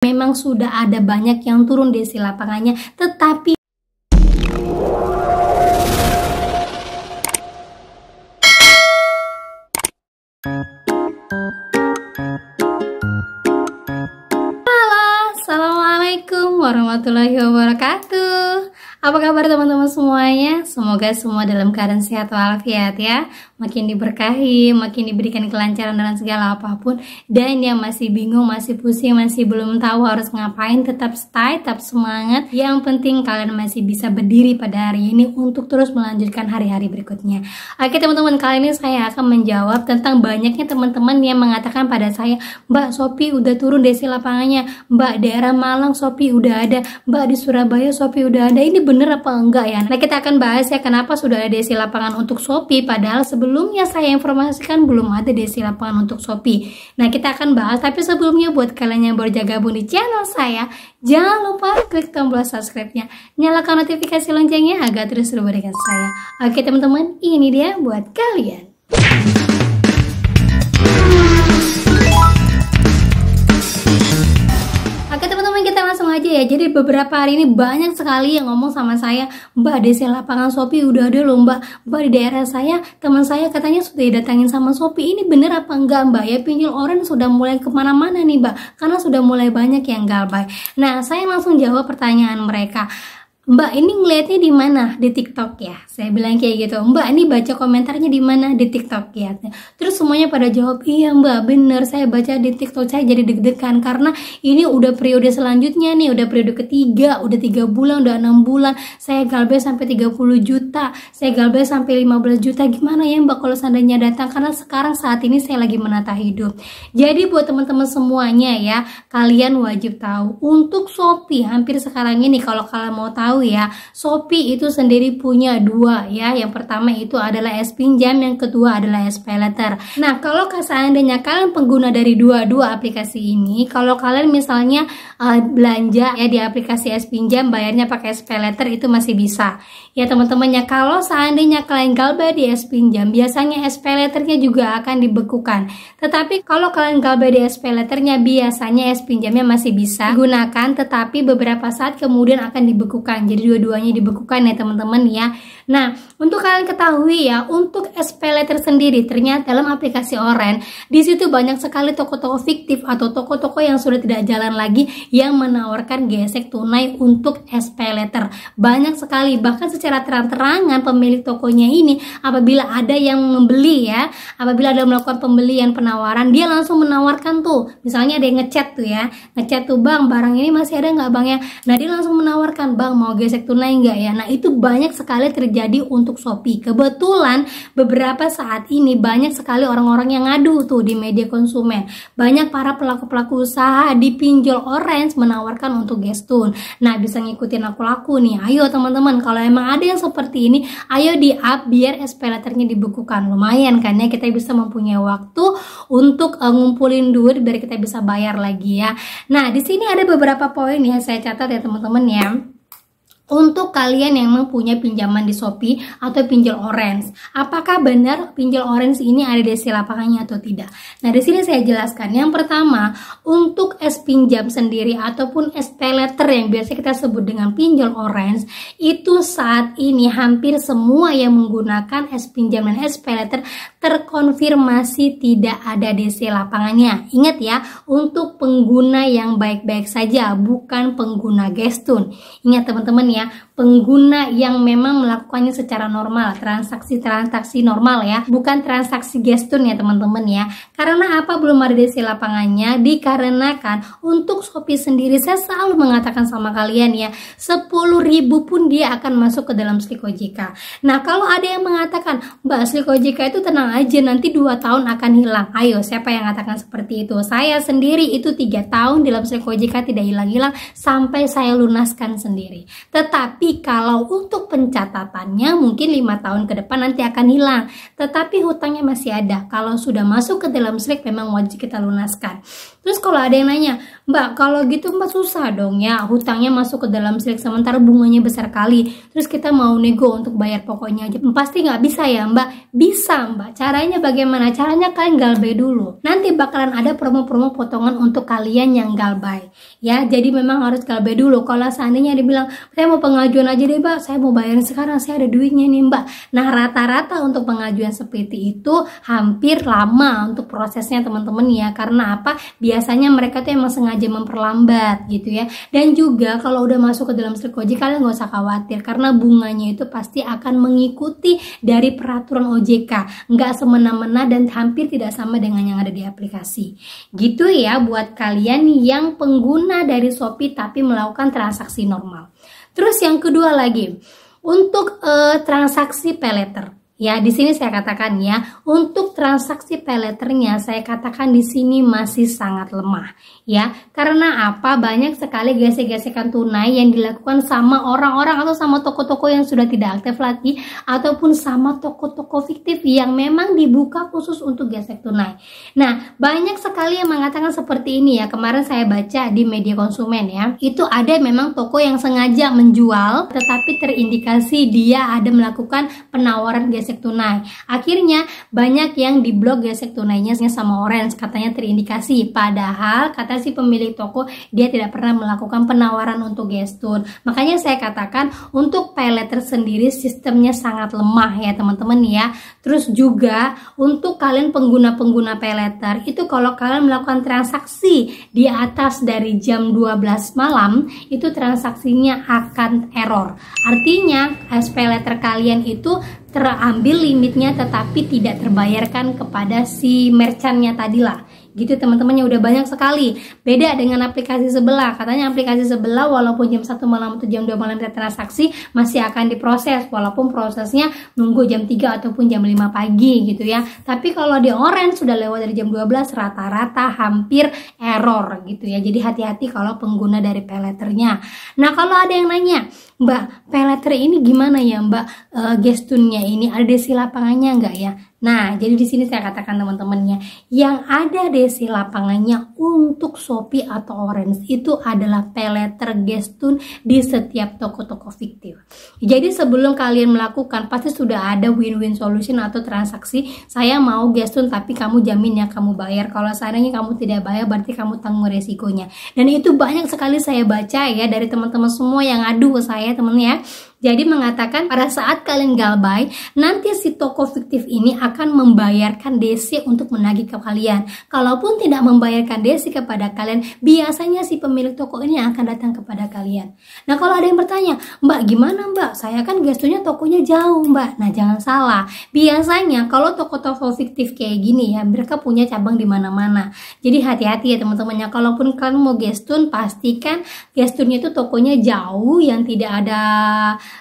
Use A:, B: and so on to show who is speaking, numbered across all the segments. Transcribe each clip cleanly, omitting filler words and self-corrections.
A: Memang sudah ada banyak yang turun di lapangannya, tetapi Assalamualaikum warahmatullahi wabarakatuh. Apa kabar teman-teman semuanya? Semoga semua dalam keadaan sehat walafiat ya. Makin diberkahi, makin diberikan kelancaran dalam segala apapun. Dan yang masih bingung, masih pusing, masih belum tahu harus ngapain, tetap stay, tetap semangat. Yang penting kalian masih bisa berdiri pada hari ini untuk terus melanjutkan hari-hari berikutnya. Oke teman-teman, kali ini saya akan menjawab tentang banyaknya teman-teman yang mengatakan pada saya, Mbak, Shopee udah turun desi lapangannya, Mbak, daerah Malang Shopee udah ada, Mbak, di Surabaya Shopee udah ada. Ini bener apa enggak ya? Nah, kita akan bahas ya kenapa sudah ada desi lapangan untuk Shopee, padahal sebelumnya saya informasikan belum ada desi lapangan untuk Shopee. Nah, kita akan bahas, tapi sebelumnya buat kalian yang baru gabung di channel saya, jangan lupa klik tombol subscribe-nya, nyalakan notifikasi loncengnya agar terus bersama dengan saya. Oke teman-teman, ini dia buat kalian. Kita langsung aja ya. Jadi beberapa hari ini banyak sekali yang ngomong sama saya, Mbak, desi lapangan Shopee udah ada loh Mbak. Mbak, di daerah saya teman saya katanya sudah didatangin sama Shopee. Ini bener apa enggak Mbak? Ya pinjol orange sudah mulai kemana-mana nih Mbak, karena sudah mulai banyak yang galbay. Nah, saya langsung jawab pertanyaan mereka. Mbak, ini ngeliatnya di mana? Di TikTok ya. Saya bilang kayak gitu. Mbak, ini baca komentarnya di mana? Di TikTok ya. Terus semuanya pada jawab, iya Mbak, bener, saya baca di TikTok. Saya jadi deg-degan karena ini udah periode selanjutnya nih, udah periode ketiga, udah 3 bulan, udah 6 bulan. Saya galbay sampai 30 juta, saya galbay sampai 15 juta. Gimana ya Mbak kalau seandainya datang? Karena sekarang saat ini saya lagi menata hidup. Jadi buat teman-teman semuanya ya, kalian wajib tahu untuk Shopee hampir sekarang ini, kalau kalian mau tahu ya, Shopee itu sendiri punya dua ya. Yang pertama itu adalah S-Pinjam, yang kedua adalah SPayLater. Nah, kalau seandainya kalian pengguna dari dua aplikasi ini, kalau kalian misalnya belanja ya di aplikasi S-Pinjam, bayarnya pakai SPayLater, itu masih bisa ya teman-temannya. Kalau seandainya kalian galbay di S-Pinjam, biasanya SPayLaternya juga akan dibekukan. Tetapi kalau kalian galbay di SPayLaternya, biasanya S-Pinjamnya masih bisa digunakan, tetapi beberapa saat kemudian akan dibekukan. Jadi dua-duanya dibekukan ya teman-teman ya. Nah, untuk kalian ketahui ya, untuk SPayLater sendiri ternyata dalam aplikasi Orange, di situ banyak sekali toko-toko fiktif atau toko-toko yang sudah tidak jalan lagi yang menawarkan gesek tunai untuk SPayLater. Banyak sekali, bahkan secara terang-terangan pemilik tokonya ini apabila ada yang membeli ya, apabila ada melakukan pembelian penawaran, dia langsung menawarkan tuh, misalnya ada yang ngechat tuh ya, ngechat tuh, Bang, barang ini masih ada nggak Bang ya? Nah, dia langsung menawarkan, Bang, mau gesek tunai nggak ya? Nah, itu banyak sekali terjadi untuk Shopee. Kebetulan beberapa saat ini banyak sekali orang-orang yang ngadu tuh di media konsumen. Banyak para pelaku-pelaku usaha di pinjol orange menawarkan untuk gestun. Nah, bisa ngikutin aku laku nih. Ayo teman-teman, kalau emang ada yang seperti ini, ayo di up biar SPayLaternya dibekukan. Lumayan kan ya, kita bisa mempunyai waktu untuk ngumpulin duit biar kita bisa bayar lagi ya. Nah, di sini ada beberapa poin ya, saya catat ya teman-teman ya. Untuk kalian yang mempunyai pinjaman di Shopee atau pinjol orange, apakah benar pinjol orange ini ada desi lapangannya atau tidak? Nah, di sini saya jelaskan. Yang pertama, untuk S-Pinjam sendiri ataupun SPayLater yang biasa kita sebut dengan pinjol orange, itu saat ini hampir semua yang menggunakan S-Pinjam dan SPayLater terkonfirmasi tidak ada desi lapangannya. Ingat ya, untuk pengguna yang baik-baik saja, bukan pengguna gestun. Ingat teman-teman ya, pengguna yang memang melakukannya secara normal, transaksi normal ya, bukan transaksi gestun ya teman-teman ya. Karena apa belum ada desi lapangannya? Dikarenakan untuk Shopee sendiri, saya selalu mengatakan sama kalian ya, 10.000 pun dia akan masuk ke dalam Slik OJK. Nah, kalau ada yang mengatakan, Mbak, Slik OJK itu tenang aja, nanti 2 tahun akan hilang. Ayo, siapa yang mengatakan seperti itu? Saya sendiri itu 3 tahun dalam Slik OJK tidak hilang-hilang sampai saya lunaskan sendiri. Tetapi kalau untuk pencatatannya mungkin 5 tahun ke depan nanti akan hilang. Tetapi hutangnya masih ada. Kalau sudah masuk ke dalam Slik memang wajib kita lunaskan. Terus kalau ada yang nanya, Mbak, kalau gitu Mbak susah dong ya, hutangnya masuk ke dalam silik sementara bunganya besar kali. Terus kita mau nego untuk bayar pokoknya aja, pasti nggak bisa ya Mbak? Bisa Mbak, caranya bagaimana? Caranya kalian galbay dulu. Nanti bakalan ada promo-promo potongan untuk kalian yang galbay. Ya, jadi memang harus galbay dulu. Kalau seandainya dibilang, saya mau pengajuan aja deh Mbak, saya mau bayarin sekarang, saya ada duitnya nih Mbak. Nah, rata-rata untuk pengajuan seperti itu hampir lama untuk prosesnya teman-teman ya. Karena apa? Biasanya mereka tuh emang sengaja memperlambat gitu ya. Dan juga kalau udah masuk ke dalam silik ojek, kalian nggak usah khawatir karena bunganya itu pasti akan mengikuti dari peraturan OJK, nggak semena-mena dan hampir tidak sama dengan yang ada di aplikasi gitu ya, buat kalian yang pengguna dari Shopee tapi melakukan transaksi normal. Terus yang kedua lagi untuk transaksi pay letter. Ya, di sini saya katakan ya, untuk transaksi pay letternya saya katakan di sini masih sangat lemah ya. Karena apa? Banyak sekali gesek-gesekan tunai yang dilakukan sama orang-orang atau sama toko-toko yang sudah tidak aktif lagi ataupun sama toko-toko fiktif yang memang dibuka khusus untuk gesek tunai. Nah, banyak sekali yang mengatakan seperti ini ya. Kemarin saya baca di media konsumen ya. Itu ada memang toko yang sengaja menjual tetapi terindikasi dia ada melakukan penawaran gesek tunai. Akhirnya banyak yang diblok gesek tunainya sama Orange, katanya terindikasi. Padahal kata si pemilik toko dia tidak pernah melakukan penawaran untuk gestun. Makanya saya katakan untuk pay letter sendiri sistemnya sangat lemah ya teman-teman ya. Terus juga untuk kalian pengguna-pengguna pay letter itu kalau kalian melakukan transaksi di atas dari jam 12 malam itu transaksinya akan error. Artinya pay letter kalian itu terambil limitnya tetapi tidak terbayarkan kepada si merchantnya tadilah gitu teman-temannya. Udah banyak sekali. Beda dengan aplikasi sebelah, katanya aplikasi sebelah walaupun jam 1 malam atau jam 2 malam ada transaksi masih akan diproses walaupun prosesnya nunggu jam 3 ataupun jam 5 pagi gitu ya. Tapi kalau di Orange sudah lewat dari jam 12 rata-rata hampir error gitu ya. Jadi hati-hati kalau pengguna dari pay letternya. Nah, kalau ada yang nanya, Mbak, pay letter ini gimana ya Mbak, gestunnya ini ada desi lapangannya enggak ya? Nah, jadi di sini saya katakan teman-temannya, yang ada desi lapangannya untuk Shopee atau Orange itu adalah pay letter gestun di setiap toko-toko fiktif. Jadi sebelum kalian melakukan pasti sudah ada win-win solution atau transaksi, saya mau gestun tapi kamu jamin ya kamu bayar. Kalau seandainya kamu tidak bayar berarti kamu tanggung resikonya. Dan itu banyak sekali saya baca ya dari teman-teman semua yang adu ke saya teman ya. Jadi mengatakan pada saat kalian galbay, nanti si toko fiktif ini akan membayarkan DC untuk menagih ke kalian. Kalaupun tidak membayarkan DC kepada kalian, biasanya si pemilik toko ini akan datang kepada kalian. Nah, kalau ada yang bertanya, Mbak gimana Mbak? Saya kan gestunya tokonya jauh Mbak. Nah, jangan salah. Biasanya kalau toko-toko fiktif kayak gini ya, mereka punya cabang di mana-mana. Jadi hati-hati ya teman-temannya. Kalaupun kalian mau gestun, pastikan gestunnya itu tokonya jauh yang tidak ada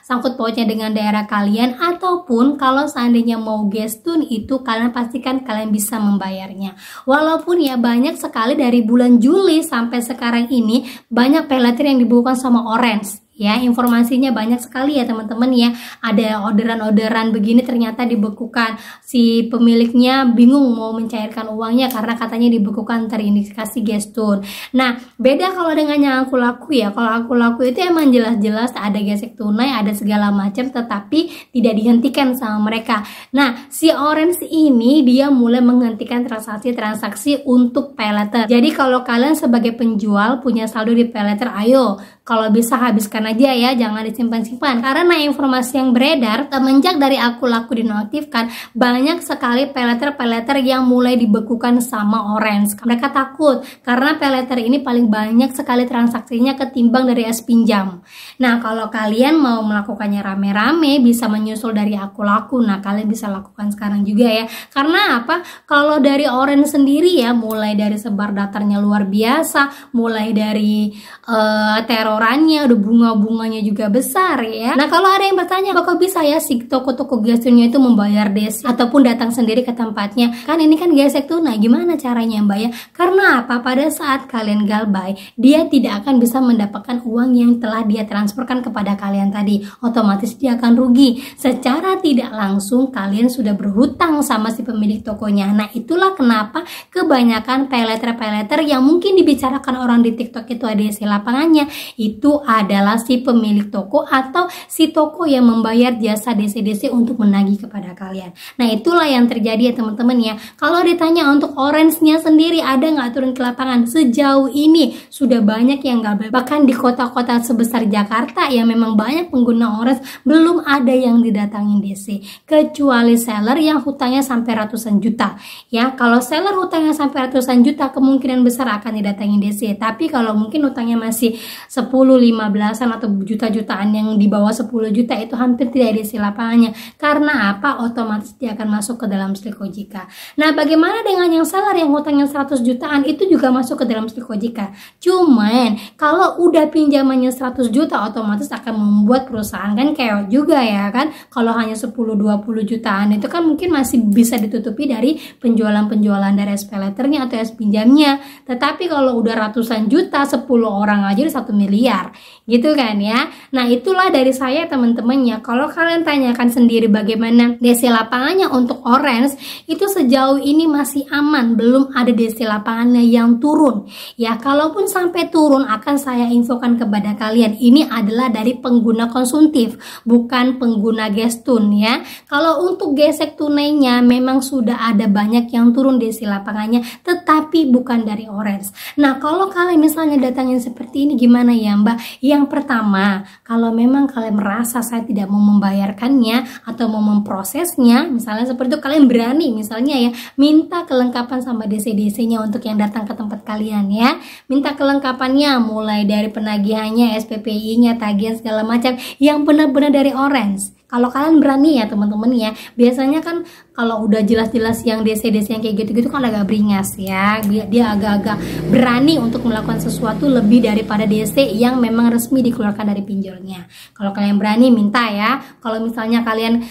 A: sangkut pautnya dengan daerah kalian, ataupun kalau seandainya mau gestun itu kalian pastikan kalian bisa membayarnya. Walaupun ya banyak sekali dari bulan Juli sampai sekarang ini banyak pay letter yang dibukukan sama Orange. Ya, informasinya banyak sekali ya teman-teman ya. Ada orderan-orderan begini ternyata dibekukan. Si pemiliknya bingung mau mencairkan uangnya karena katanya dibekukan terindikasi gestun. Nah, beda kalau dengan yang aku laku ya. Kalau aku laku itu emang jelas-jelas ada gesek tunai, ada segala macam tetapi tidak dihentikan sama mereka. Nah, si Orange ini dia mulai menghentikan transaksi-transaksi untuk pay letter. Jadi kalau kalian sebagai penjual punya saldo di pay letter, ayo kalau bisa habiskan aja ya, jangan disimpan-simpan. Karena informasi yang beredar semenjak dari aku laku dinonaktifkan, banyak sekali pay letter yang mulai dibekukan sama Orange. Mereka takut karena pay letter ini paling banyak sekali transaksinya ketimbang dari es pinjam. Nah, kalau kalian mau melakukannya rame-rame bisa menyusul dari aku laku. Nah, kalian bisa lakukan sekarang juga ya. Karena apa? Kalau dari Orange sendiri ya, mulai dari sebar datarnya luar biasa, mulai dari terorannya, udah bunga bunganya juga besar ya. Nah, kalau ada yang bertanya, kok bisa ya si toko-toko gesturnya itu membayar desi ataupun datang sendiri ke tempatnya? Kan ini kan gesek tunai, gimana caranya Mbak ya? Karena apa? Pada saat kalian galbay, dia tidak akan bisa mendapatkan uang yang telah dia transferkan kepada kalian tadi. Otomatis dia akan rugi. Secara tidak langsung kalian sudah berhutang sama si pemilik tokonya. Nah, itulah kenapa kebanyakan paylater yang mungkin dibicarakan orang di TikTok itu ada isi lapangannya, itu adalah si pemilik toko atau si toko yang membayar jasa DC-DC untuk menagih kepada kalian. Nah, itulah yang terjadi ya teman-teman ya. Kalau ditanya untuk orange-nya sendiri ada nggak turun ke lapangan, sejauh ini sudah banyak yang nggak, bahkan di kota-kota sebesar Jakarta yang memang banyak pengguna orange belum ada yang didatangin DC, kecuali seller yang hutangnya sampai ratusan juta ya. Kalau seller hutangnya sampai ratusan juta kemungkinan besar akan didatangin DC, tapi kalau mungkin hutangnya masih 10, 15-an atau juta-jutaan yang di bawah 10 juta itu hampir tidak ada isi lapangannya. Karena apa? Otomatis dia akan masuk ke dalam Slik OJK. Nah, bagaimana dengan yang seller yang hutangnya 100 jutaan itu juga masuk ke dalam Slik OJK. Cuman kalau udah pinjamannya 100 juta otomatis akan membuat perusahaan kan keok juga ya kan. Kalau hanya 10-20 jutaan itu kan mungkin masih bisa ditutupi dari penjualan dari SPayletternya atau S pinjamnya. Tetapi kalau udah ratusan juta, 10 orang aja udah 1 miliar gitu kan ya. Nah, itulah dari saya teman-teman ya. Kalau kalian tanyakan sendiri bagaimana DC lapangannya untuk orange, itu sejauh ini masih aman, belum ada DC lapangannya yang turun ya. Kalaupun sampai turun akan saya infokan kepada kalian, ini adalah dari pengguna konsumtif bukan pengguna gestun ya. Kalau untuk gesek tunainya memang sudah ada banyak yang turun DC lapangannya, tetapi bukan dari orange. Nah, kalau kalian misalnya datangin seperti ini gimana ya Mbak? Yang pertama, kalau memang kalian merasa saya tidak mau membayarkannya atau mau memprosesnya, misalnya seperti itu, kalian berani misalnya ya minta kelengkapan sama DC-DC-nya untuk yang datang ke tempat kalian ya. Minta kelengkapannya mulai dari penagihannya, SPPI-nya, tagihan segala macam yang benar-benar dari orange. Kalau kalian berani ya teman-teman ya, biasanya kan kalau udah jelas-jelas yang DC-DC yang kayak gitu-gitu kan agak beringas ya. Dia agak-agak berani untuk melakukan sesuatu lebih daripada DC yang memang resmi dikeluarkan dari pinjolnya. Kalau kalian berani minta ya. Kalau misalnya kalian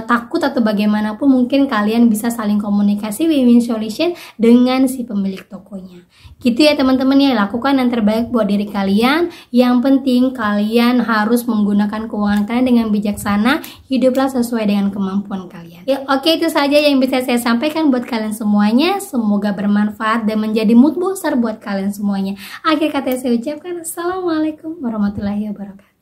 A: takut atau bagaimanapun, mungkin kalian bisa saling komunikasi win-win solution dengan si pemilik tokonya. Gitu ya teman-teman ya, lakukan yang terbaik buat diri kalian. Yang penting kalian harus menggunakan keuangan kalian dengan bijaksana, hiduplah sesuai dengan kemampuan kalian. Ya, oke, itu saja yang bisa saya sampaikan buat kalian semuanya. Semoga bermanfaat dan menjadi mood booster buat kalian semuanya. Akhir kata saya ucapkan assalamualaikum warahmatullahi wabarakatuh.